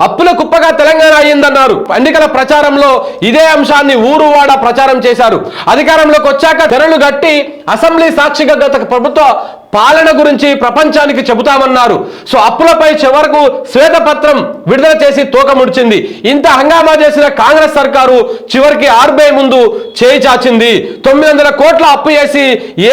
అప్పుల కుప్పగా తెలంగాణ అయ్యిందన్నారు. ఎన్నికల ప్రచారంలో ఇదే అంశాన్ని ఊరువాడ ప్రచారం చేశారు. అధికారంలోకి వచ్చాక తెరలు గట్టి అసెంబ్లీ సాక్షిగా గత ప్రభుత్వ పాలన గురించి ప్రపంచానికి చెబుతామన్నారు. సో అప్పులపై చివరకు శ్వేతపత్రం విడుదల చేసి తోక ముడిచింది. ఇంత హంగామా చేసిన కాంగ్రెస్ సర్కారు చివరికి ఆర్బీఐ ముందు చేయి చాచింది. 900 కోట్ల అప్పు చేసి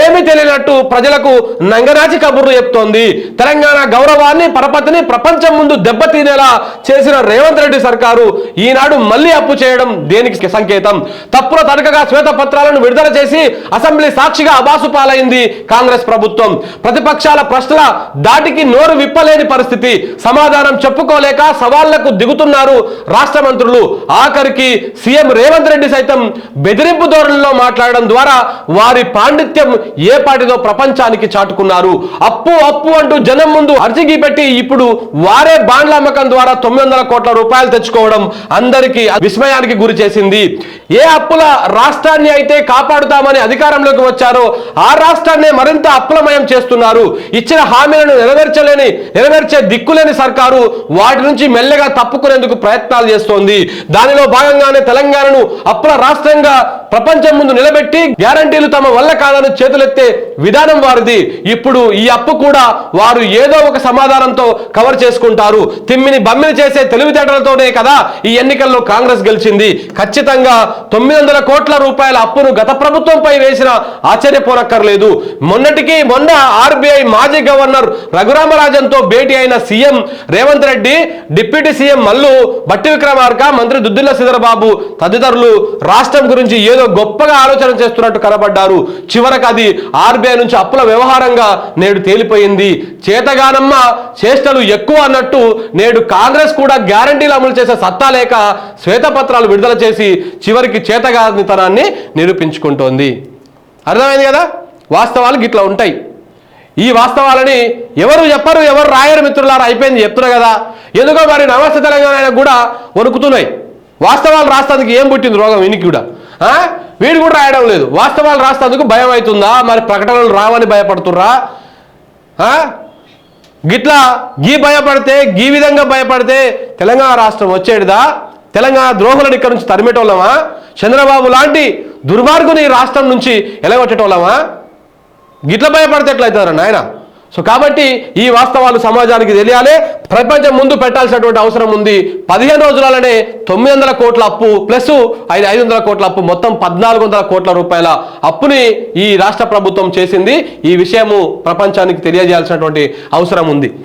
ఏమీ తెలియనట్టు ప్రజలకు నంగనాచి కబుర్లు చెప్తోంది. తెలంగాణ గౌరవాన్ని పరపతిని ప్రపంచం ముందు దెబ్బతీనేలా చేసిన రేవంత్ రెడ్డి సర్కారు ఈనాడు మళ్ళీ అప్పు చేయడం దేనికి సంకేతం? తప్పుల తడకగా శ్వేతపత్రాలను విడుదల చేసి అసెంబ్లీ సాక్షిగా అబాసు పాలైంది కాంగ్రెస్ ప్రభుత్వం. ప్రతిపక్షాల ప్రశ్నల దాటికి నోరు విప్పలేని పరిస్థితి. సమాధానం చెప్పుకోలేక సవాళ్లకు దిగుతున్నారు రాష్ట్ర మంత్రులు. ఆఖరికి సీఎం రేవంత్ రెడ్డి సైతం బెదిరింపు ధోరణిలో మాట్లాడడం ద్వారా వారి పాండిత్యం ఏ పాటిదో ప్రపంచానికి చాటుకున్నారు. అప్పు అప్పు అంటూ జనం ముందు అర్జీకి పెట్టి ఇప్పుడు వారే బాండ్ల అమ్మకం ద్వారా 900 కోట్ల రూపాయలు తెచ్చుకోవడం అందరికీ విస్మయానికి గురి చేసింది. ఏ అప్పుల రాష్ట్రాన్ని అయితే కాపాడుతామని అధికారంలోకి వచ్చారో ఆ రాష్ట్రాన్ని మరింత అప్పులమయం చేస్తున్నారు. ఇచ్చిన హామీలను నెరవేర్చే దిక్కులేని సర్కారు వాటి నుంచి మెల్లగా తప్పుకునేందుకు ప్రయత్నాలు చేస్తోంది. దానిలో భాగంగానే తెలంగాణను అప్పుల రాష్ట్రంగా ప్రపంచం ముందు నిలబెట్టి గ్యారంటీలు తమ వల్ల కాదని చేతులెత్తే విధానం వారిది. ఇప్పుడు ఈ అప్పు కూడా వారు ఏదో ఒక సమాధానంతో కవర్ చేసుకుంటారు. తిమ్మిని బమ్మిని చేసే తెలివితేటలతోనే కదా ఈ ఎన్నికల్లో కాంగ్రెస్ గెలిచింది. ఖచ్చితంగా 900 కోట్ల రూపాయల అప్పును గత ప్రభుత్వంపై వేసిన ఆశ్చర్యపోనక్కర్లేదు. మొన్న ఆర్బీఐ మాజీ గవర్నర్ రఘురామరాజన్తో భేటీ అయిన CM Revanth Reddy, deputy CM Mallu Bhatti Vikramarka, మంత్రి దుద్దిల్ల శ్రీధరబాబు తదితరులు రాష్ట్రం గురించి ఏదో గొప్పగా ఆలోచన చేస్తున్నట్టు కనబడ్డారు. చివరకు అది ఆర్బీఐ నుంచి అప్పుల వ్యవహారంగా నేడు తేలిపోయింది. చేతగానమ్మ చేష్టలు ఎక్కువ అన్నట్టు నేడు కాంగ్రెస్ కూడా గ్యారంటీలు అమలు చేసే సత్తా లేక శ్వేతపత్రాలు విడుదల చేసి చివరికి చేతగానితనాన్ని నిరూపించుకుంటోంది. అర్థమైంది కదా? వాస్తవాలు గిట్లా ఉంటాయి. ఈ వాస్తవాలని ఎవరు చెప్పరు, ఎవరు రాయరు మిత్రులారా. అయిపోయింది, చెప్తున్నా కదా. ఎందుకో మరి నమస్తే తెలంగాణ కూడా వణుకుతున్నాయి. వాస్తవాలు రాస్తేందుకు ఏం పుట్టింది రోగం వీనికి కూడా? వీడు కూడా రాయడం లేదు. వాస్తవాలు రాస్తేందుకు భయం అవుతుందా? మరి ప్రకటనలు రావని భయపడుతుర్రా? గిట్లా భయపడితే ఈ విధంగా భయపడితే తెలంగాణ రాష్ట్రం వచ్చేటిదా? తెలంగాణ ద్రోహులను ఇక్కడ నుంచి తరిమేటోళ్ళమా? చంద్రబాబు లాంటి దుర్మార్గుని రాష్ట్రం నుంచి ఎలగొట్టేటోళ్ళమా? గిట్ల భయపడితే ఎట్లయితారు నాయన? సో కాబట్టి ఈ వాస్తవాలు సమాజానికి తెలియాలి. ప్రపంచం ముందు పెట్టాల్సినటువంటి అవసరం ఉంది. 15 రోజులనే 900 కోట్ల అప్పు ప్లస్ 500 కోట్ల అప్పు, మొత్తం 1400 కోట్ల రూపాయల అప్పుని ఈ రాష్ట్ర ప్రభుత్వం చేసింది. ఈ విషయము ప్రపంచానికి తెలియజేయాల్సినటువంటి అవసరం ఉంది.